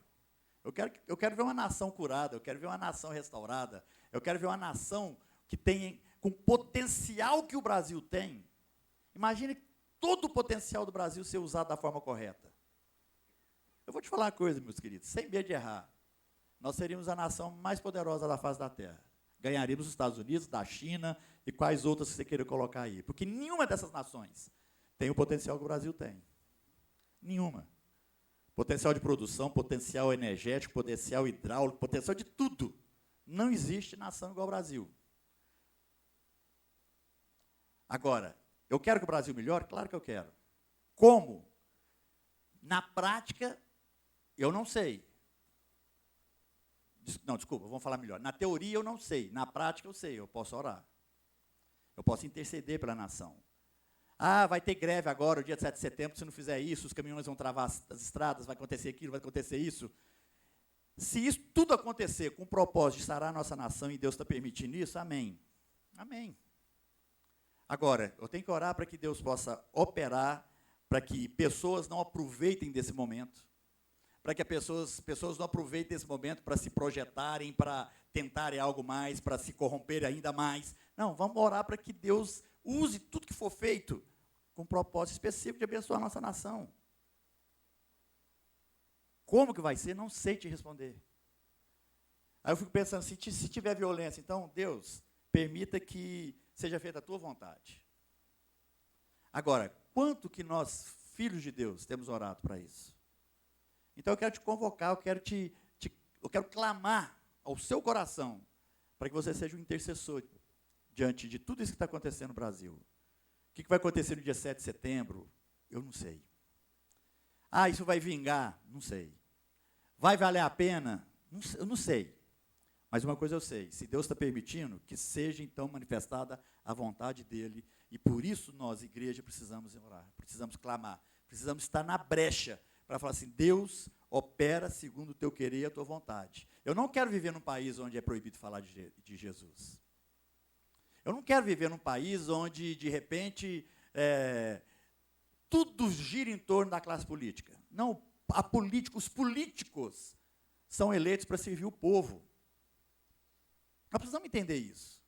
Eu quero ver uma nação curada, eu quero ver uma nação restaurada, eu quero ver uma nação que tem, com o potencial que o Brasil tem. Imagine todo o potencial do Brasil ser usado da forma correta. Eu vou te falar uma coisa, meus queridos, sem medo de errar. Nós seríamos a nação mais poderosa da face da terra. Ganharíamos os Estados Unidos, da China e quais outras que você queira colocar aí. Porque nenhuma dessas nações tem o potencial que o Brasil tem. Nenhuma. Potencial de produção, potencial energético, potencial hidráulico, potencial de tudo. Não existe nação igual ao Brasil. Agora, eu quero que o Brasil melhore? Claro que eu quero. Como? Na prática, eu não sei. Não, desculpa, vamos falar melhor. Na teoria eu não sei, na prática eu sei, eu posso orar. Eu posso interceder pela nação. Ah, vai ter greve agora, o dia 7 de setembro, se não fizer isso, os caminhões vão travar as estradas, vai acontecer aquilo, vai acontecer isso. Se isso tudo acontecer com o propósito de sarar a nossa nação e Deus está permitindo isso, amém. Amém. Agora, eu tenho que orar para que Deus possa operar, para que pessoas não aproveitem desse momento, para que pessoas não aproveitem desse momento para se projetarem, para tentarem algo mais, para se corromperem ainda mais. Não, vamos orar para que Deus use tudo que for feito com um propósito específico de abençoar a nossa nação. Como que vai ser? Não sei te responder. Aí eu fico pensando, se tiver violência, então, Deus, permita que seja feita a tua vontade. Agora, quanto que nós, filhos de Deus, temos orado para isso? Então eu quero te convocar, eu quero clamar ao seu coração para que você seja um intercessor diante de tudo isso que está acontecendo no Brasil. O que vai acontecer no dia 7 de setembro? Eu não sei. Ah, isso vai vingar? Não sei. Vai valer a pena? Eu não sei. Mas uma coisa eu sei, se Deus está permitindo, que seja então manifestada a vontade dEle, e por isso nós, igreja, precisamos orar, precisamos clamar, precisamos estar na brecha, para falar assim, Deus opera segundo o teu querer e a tua vontade. Eu não quero viver num país onde é proibido falar de Jesus. Eu não quero viver num país onde, de repente, tudo gira em torno da classe política. Não, os políticos são eleitos para servir o povo. Nós precisamos entender isso.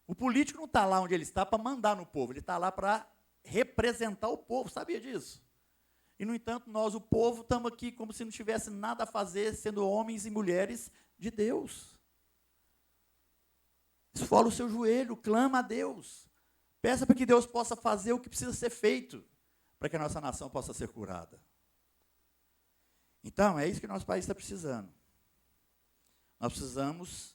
O político não está lá onde ele está para mandar no povo, ele está lá para representar o povo, sabia disso? E, no entanto, nós, o povo, estamos aqui como se não tivesse nada a fazer, sendo homens e mulheres de Deus. Esfola o seu joelho, clama a Deus. Peça para que Deus possa fazer o que precisa ser feito, para que a nossa nação possa ser curada. Então, é isso que nosso país está precisando. Nós precisamos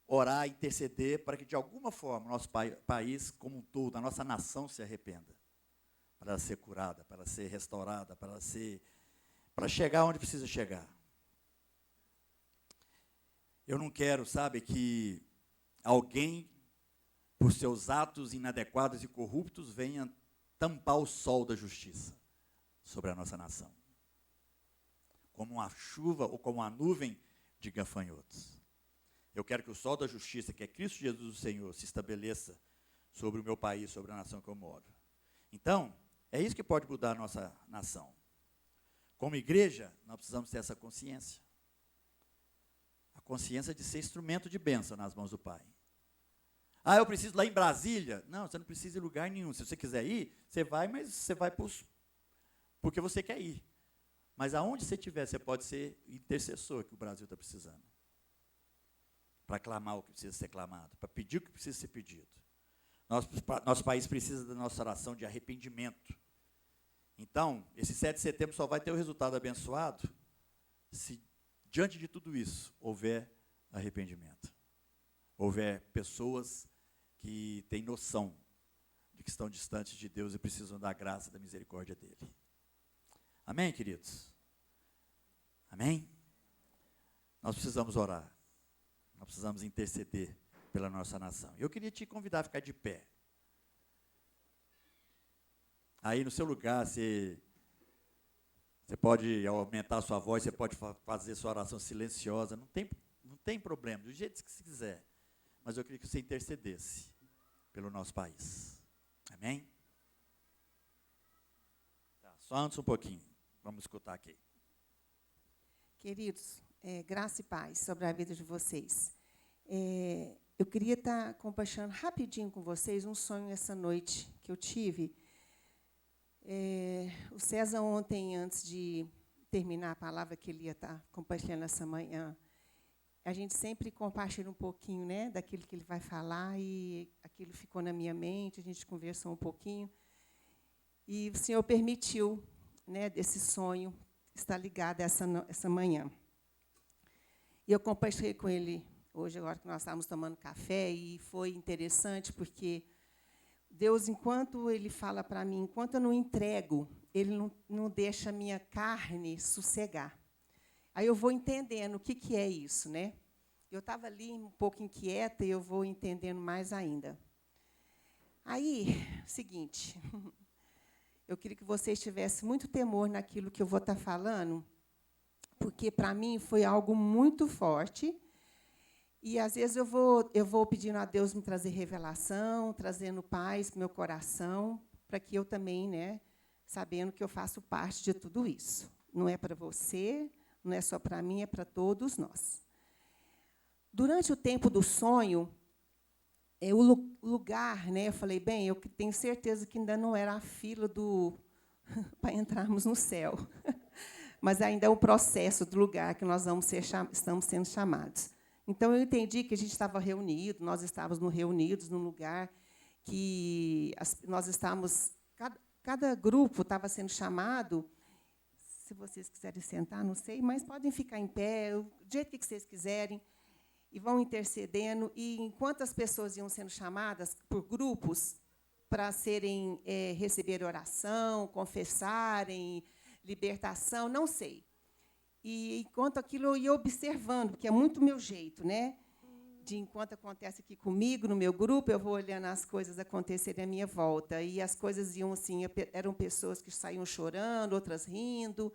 orar, interceder, para que, de alguma forma, o nosso país como um todo, a nossa nação se arrependa. Para ela ser curada, para ela ser restaurada, para chegar onde precisa chegar. Eu não quero, sabe, que alguém, por seus atos inadequados e corruptos, venha tampar o sol da justiça sobre a nossa nação. Como uma chuva ou como uma nuvem de gafanhotos. Eu quero que o sol da justiça, que é Cristo Jesus o Senhor, se estabeleça sobre o meu país, sobre a nação que eu moro. Então, é isso que pode mudar a nossa nação. Como igreja, nós precisamos ter essa consciência. A consciência de ser instrumento de bênção nas mãos do Pai. Ah, eu preciso ir lá em Brasília. Não, você não precisa ir em lugar nenhum. Se você quiser ir, você vai, mas você vai porque você quer ir. Mas aonde você estiver, você pode ser intercessor que o Brasil está precisando. Para clamar o que precisa ser clamado, para pedir o que precisa ser pedido. Nosso país precisa da nossa oração de arrependimento. Então, esse 7 de setembro só vai ter o resultado abençoado se, diante de tudo isso, houver arrependimento. Houver pessoas que têm noção de que estão distantes de Deus e precisam da graça e da misericórdia dEle. Amém, queridos? Amém? Nós precisamos orar. Nós precisamos interceder pela nossa nação. Eu queria te convidar a ficar de pé. Aí no seu lugar, você pode aumentar a sua voz, você pode fazer sua oração silenciosa, não tem problema, do jeito que você quiser. Mas eu queria que você intercedesse pelo nosso país. Amém? Tá, só antes um pouquinho. Vamos escutar aqui. Queridos, graça e paz sobre a vida de vocês. Eu queria estar compartilhando rapidinho com vocês um sonho essa noite que eu tive. O César ontem, antes de terminar a palavra que ele ia estar compartilhando essa manhã, a gente sempre compartilha um pouquinho, né, daquilo que ele vai falar, e aquilo ficou na minha mente, a gente conversou um pouquinho, e o Senhor permitiu, né, desse sonho estar ligado essa manhã. E eu compartilhei com ele hoje, agora que nós estávamos tomando café, e foi interessante, porque Deus, enquanto Ele fala para mim, enquanto eu não entrego, Ele não deixa a minha carne sossegar. Aí eu vou entendendo o que é isso, né? Eu estava ali um pouco inquieta, e eu vou entendendo mais ainda. Aí, seguinte, eu queria que vocês tivessem muito temor naquilo que eu vou estar falando, porque, para mim, foi algo muito forte. E, às vezes, eu vou pedindo a Deus me trazer revelação, trazendo paz para o meu coração, para que eu também, né, sabendo que eu faço parte de tudo isso. Não é para você, não é só para mim, é para todos nós. Durante o tempo do sonho, o lugar, né, eu falei, bem, eu tenho certeza que ainda não era a fila para entrarmos no céu, mas ainda é o processo do lugar que nós estamos sendo chamados. Então, eu entendi que a gente estava reunido, nós estávamos reunidos num lugar que nós estávamos, cada grupo estava sendo chamado. Se vocês quiserem sentar, não sei, mas podem ficar em pé, do jeito que vocês quiserem, e vão intercedendo. E, enquanto as pessoas iam sendo chamadas por grupos para receber oração, confessarem, libertação, não sei. E enquanto aquilo eu ia observando, que é muito meu jeito, né? De enquanto acontece aqui comigo, no meu grupo, eu vou olhando as coisas acontecerem à minha volta. E as coisas iam assim, eram pessoas que saíam chorando, outras rindo.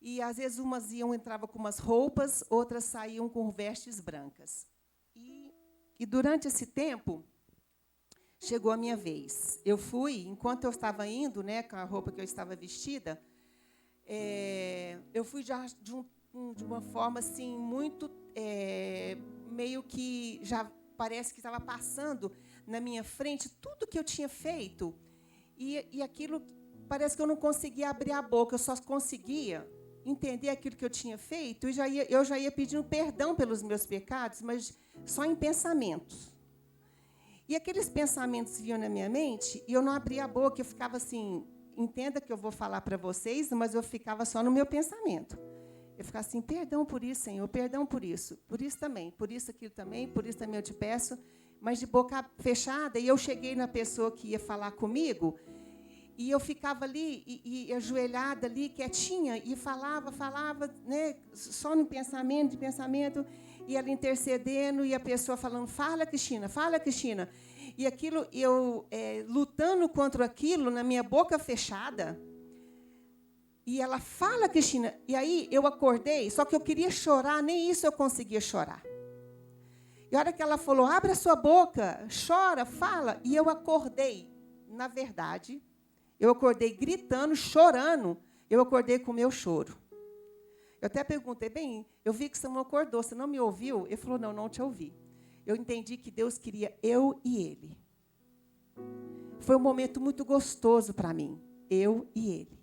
E, às vezes, umas entravam com umas roupas, outras saíam com vestes brancas. E durante esse tempo, chegou a minha vez. Eu fui, enquanto eu estava indo, né, com a roupa que eu estava vestida, eu fui já de uma forma assim, muito... meio que já parece que estava passando na minha frente tudo que eu tinha feito. E aquilo, parece que eu não conseguia abrir a boca, eu só conseguia entender aquilo que eu tinha feito, e eu já ia pedindo perdão pelos meus pecados, mas só em pensamentos. E aqueles pensamentos vinham na minha mente, e eu não abria a boca, eu ficava assim, entenda que eu vou falar para vocês, mas eu ficava só no meu pensamento. Eu ficava assim, perdão por isso, Senhor, perdão por isso também, por isso aquilo também, por isso também eu te peço, mas de boca fechada, e eu cheguei na pessoa que ia falar comigo, e eu ficava ali, e ajoelhada ali, quietinha, e falava, né, só no pensamento, de pensamento, e ela intercedendo, e a pessoa falando, fala, Cristina. E aquilo, eu lutando contra aquilo, na minha boca fechada, e ela fala, Cristina, e aí eu acordei, só que eu queria chorar, nem isso eu conseguia chorar. E a hora que ela falou, abre a sua boca, chora, fala, e eu acordei, na verdade... Eu acordei gritando, chorando. Eu acordei com o meu choro. Eu até perguntei, bem, eu vi que você não acordou, você não me ouviu? Ele falou, não te ouvi. Eu entendi que Deus queria eu e ele. Foi um momento muito gostoso para mim, eu e ele.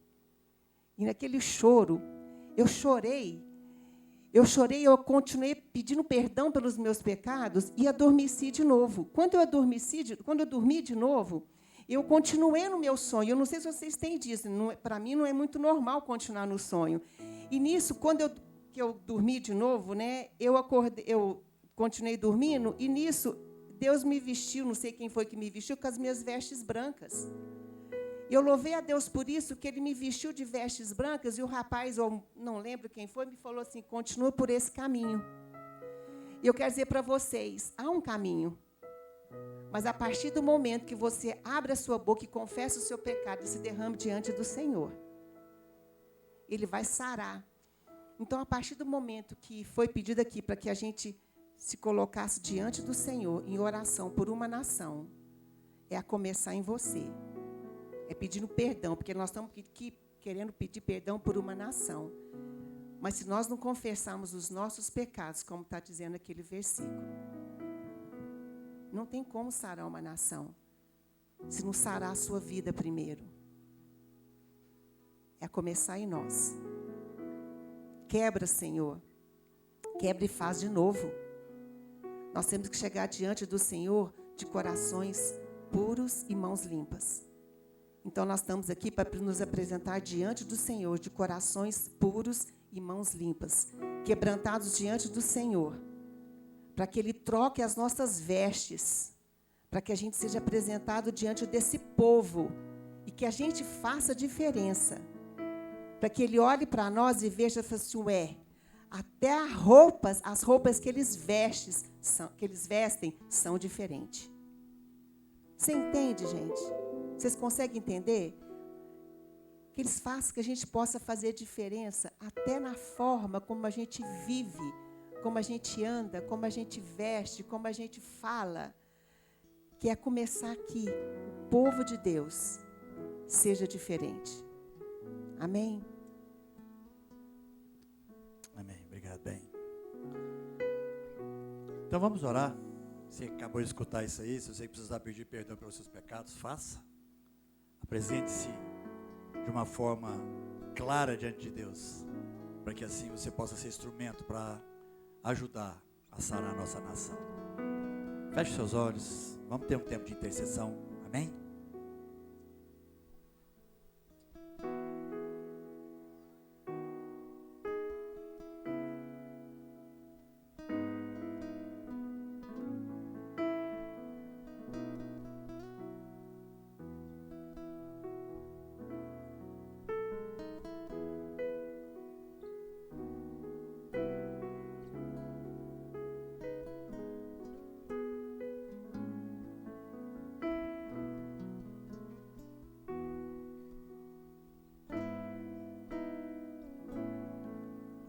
E naquele choro, eu chorei, eu continuei pedindo perdão pelos meus pecados e adormeci de novo. Quando eu dormi de novo, eu continuei no meu sonho. Eu não sei se vocês têm disso. Para mim, não é muito normal continuar no sonho. E nisso, quando eu dormi de novo, né, eu continuei dormindo, e nisso, Deus me vestiu, não sei quem foi que me vestiu, com as minhas vestes brancas. Eu louvei a Deus por isso, que Ele me vestiu de vestes brancas, e o rapaz, ou não lembro quem foi, me falou assim, continua por esse caminho. E eu quero dizer para vocês, há um caminho. Mas a partir do momento que você abre a sua boca e confessa o seu pecado e se derrama diante do Senhor, Ele vai sarar. Então, a partir do momento que foi pedido aqui para que a gente se colocasse diante do Senhor em oração por uma nação, é a começar em você. É pedindo perdão, porque nós estamos aqui querendo pedir perdão por uma nação. Mas se nós não confessarmos os nossos pecados, como está dizendo aquele versículo, não tem como sarar uma nação, se não sarar a sua vida primeiro. É começar em nós. Quebra, Senhor. Quebra e faz de novo. Nós temos que chegar diante do Senhor de corações puros e mãos limpas. Então, nós estamos aqui para nos apresentar diante do Senhor de corações puros e mãos limpas, quebrantados diante do Senhor, para que Ele troque as nossas vestes, para que a gente seja apresentado diante desse povo e que a gente faça diferença, para que Ele olhe para nós e veja assim, até as roupas que eles vestem são diferentes. Você entende, gente? Vocês conseguem entender? Que eles façam que a gente possa fazer diferença até na forma como a gente vive, como a gente anda, como a gente veste, como a gente fala, que é começar aqui, o povo de Deus seja diferente. Amém? Amém. Obrigado, bem. Então vamos orar. Você acabou de escutar isso aí, se você precisar pedir perdão pelos seus pecados, faça. Apresente-se de uma forma clara diante de Deus, para que assim você possa ser instrumento para ajudar a sarar a nossa nação. Feche seus olhos, vamos ter um tempo de intercessão, amém?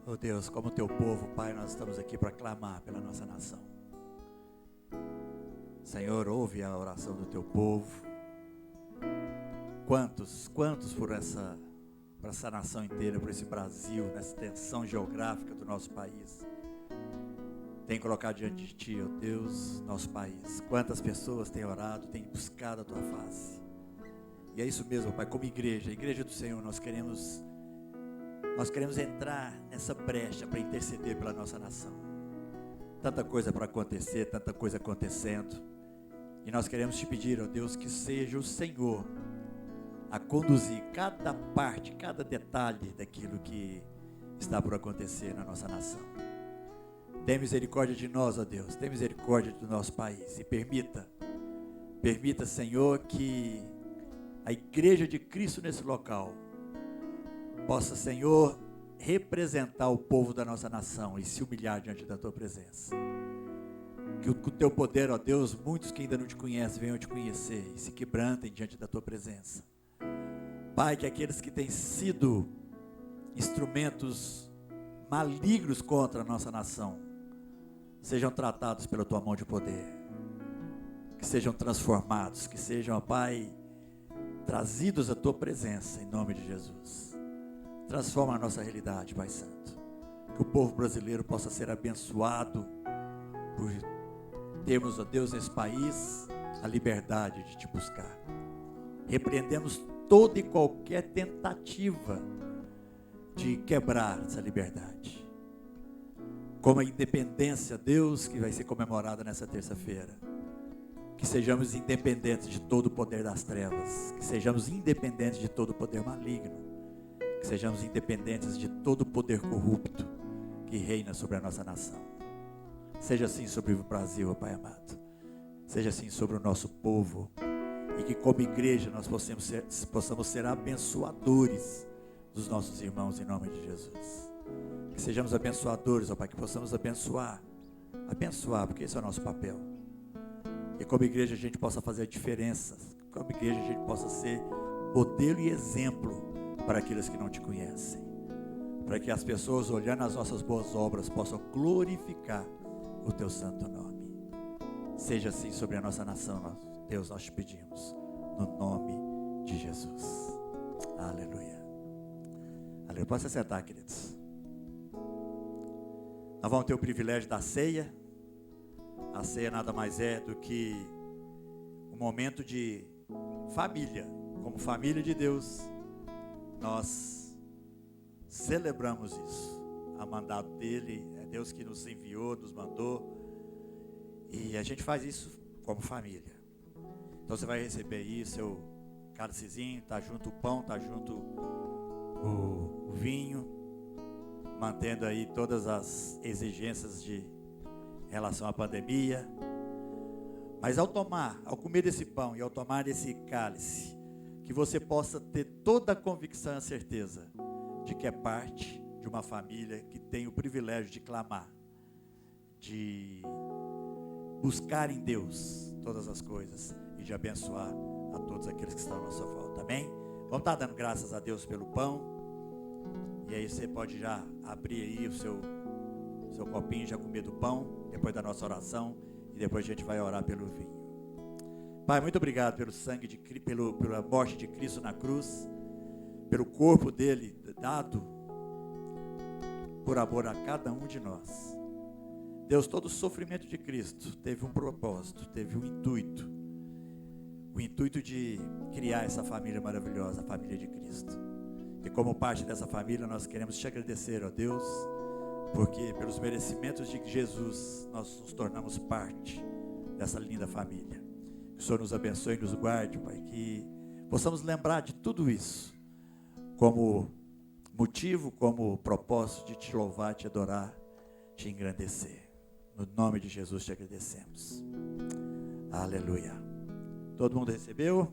Oh Deus, como teu povo, Pai, nós estamos aqui para clamar pela nossa nação. Senhor, ouve a oração do teu povo. Quantos por essa nação inteira, por esse Brasil, nessa extensão geográfica do nosso país, tem colocado diante de Ti, ó Deus, nosso país. Quantas pessoas têm orado, têm buscado a Tua face. E é isso mesmo, Pai, como igreja, a igreja do Senhor, nós queremos entrar nessa brecha para interceder pela nossa nação. Tanta coisa para acontecer, tanta coisa acontecendo. E nós queremos te pedir, ó Deus, que seja o Senhor a conduzir cada parte, cada detalhe daquilo que está por acontecer na nossa nação. Tem misericórdia de nós, ó Deus, tem misericórdia do nosso país. E permita, Senhor, que a igreja de Cristo nesse local possa, Senhor, representar o povo da nossa nação e se humilhar diante da Tua presença. Que com o Teu poder, ó Deus, muitos que ainda não Te conhecem venham Te conhecer e se quebrantem diante da Tua presença. Pai, que aqueles que têm sido instrumentos malignos contra a nossa nação sejam tratados pela Tua mão de poder, que sejam transformados, que sejam, ó Pai, trazidos à Tua presença, em nome de Jesus. Transforma a nossa realidade, Pai Santo. Que o povo brasileiro possa ser abençoado por termos, ó Deus, nesse país, a liberdade de Te buscar. Repreendemos toda e qualquer tentativa de quebrar essa liberdade. Como a independência, Deus, que vai ser comemorada nessa terça-feira. Que sejamos independentes de todo o poder das trevas. Que sejamos independentes de todo o poder maligno. Que sejamos independentes de todo o poder corrupto que reina sobre a nossa nação. Seja assim sobre o Brasil, Pai amado. Seja assim sobre o nosso povo. E que como igreja nós possamos ser abençoadores dos nossos irmãos em nome de Jesus. Que sejamos abençoadores, ó Pai, que possamos abençoar, porque esse é o nosso papel. E como igreja a gente possa fazer a diferença, como igreja a gente possa ser modelo e exemplo para aqueles que não Te conhecem. Para que as pessoas olhando as nossas boas obras possam glorificar o Teu santo nome. Seja assim sobre a nossa nação, Deus, nós Te pedimos, no nome de Jesus. Aleluia. Aleluia. Pode se sentar, queridos. Nós vamos ter o privilégio da ceia. A ceia nada mais é do que um momento de família. Como família de Deus, nós celebramos isso. A mandado dEle, é Deus que nos enviou, nos mandou. E a gente faz isso como família. Então você vai receber aí seu cálicezinho, tá junto o pão, tá junto o vinho, mantendo aí todas as exigências de relação à pandemia. Mas ao comer desse pão e ao tomar desse cálice, que você possa ter toda a convicção e a certeza de que é parte de uma família que tem o privilégio de clamar, de buscar em Deus todas as coisas e de abençoar a todos aqueles que estão à nossa volta. Amém? Vamos estar dando graças a Deus pelo pão. E aí você pode já abrir aí o seu copinho, já comer do pão, depois da nossa oração, e depois a gente vai orar pelo vinho. Pai, muito obrigado pelo sangue pela morte de Cristo na cruz, pelo corpo dele dado por amor a cada um de nós. Deus, todo o sofrimento de Cristo teve um propósito, teve um intuito. O intuito de criar essa família maravilhosa, a família de Cristo. E como parte dessa família, nós queremos te agradecer, ó Deus, porque pelos merecimentos de Jesus, nós nos tornamos parte dessa linda família. Que o Senhor nos abençoe e nos guarde, Pai, que possamos lembrar de tudo isso como motivo, como propósito de te louvar, te adorar, te engrandecer. No nome de Jesus te agradecemos. Aleluia. Todo mundo recebeu?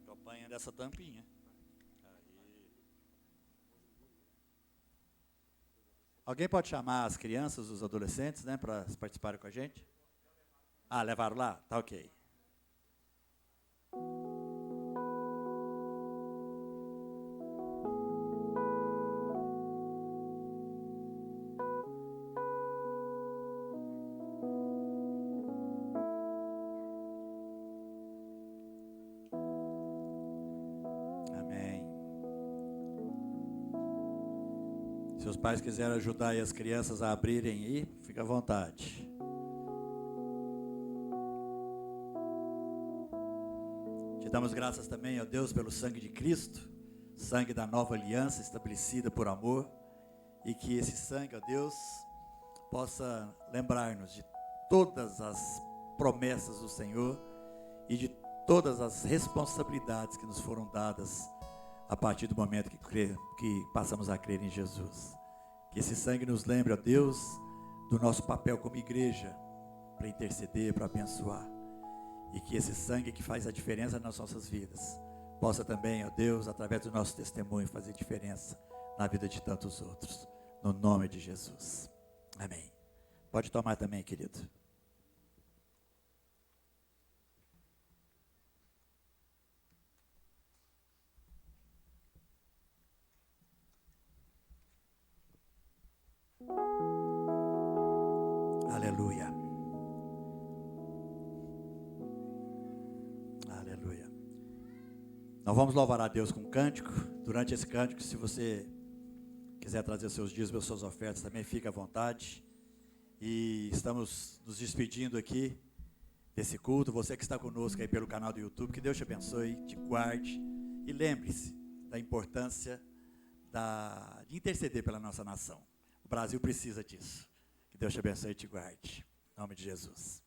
Campanha dessa tampinha. Aí. Alguém pode chamar as crianças, os adolescentes, né, para participarem com a gente? Ah, levaram lá? Tá ok. Amém. Se os pais quiserem ajudar aí as crianças a abrirem aí, fica à vontade. Te damos graças também, ó Deus, pelo sangue de Cristo, sangue da nova aliança estabelecida por amor, e que esse sangue, ó Deus, possa lembrar-nos de todas as promessas do Senhor e de todas as responsabilidades que nos foram dadas a partir do momento que passamos a crer em Jesus. Que esse sangue nos lembre, ó Deus, do nosso papel como igreja, para interceder, para abençoar. E que esse sangue que faz a diferença nas nossas vidas, possa também, ó Deus, através do nosso testemunho, fazer diferença na vida de tantos outros. No nome de Jesus. Amém. Pode tomar também, querido. Aleluia. Aleluia. Nós vamos louvar a Deus com um cântico. Durante esse cântico, se você quiser trazer seus dízimos, suas ofertas, também fique à vontade. E estamos nos despedindo aqui desse culto. Você que está conosco aí pelo canal do YouTube, que Deus te abençoe, te guarde. E lembre-se da importância de interceder pela nossa nação. O Brasil precisa disso. Que Deus te abençoe e te guarde. Em nome de Jesus.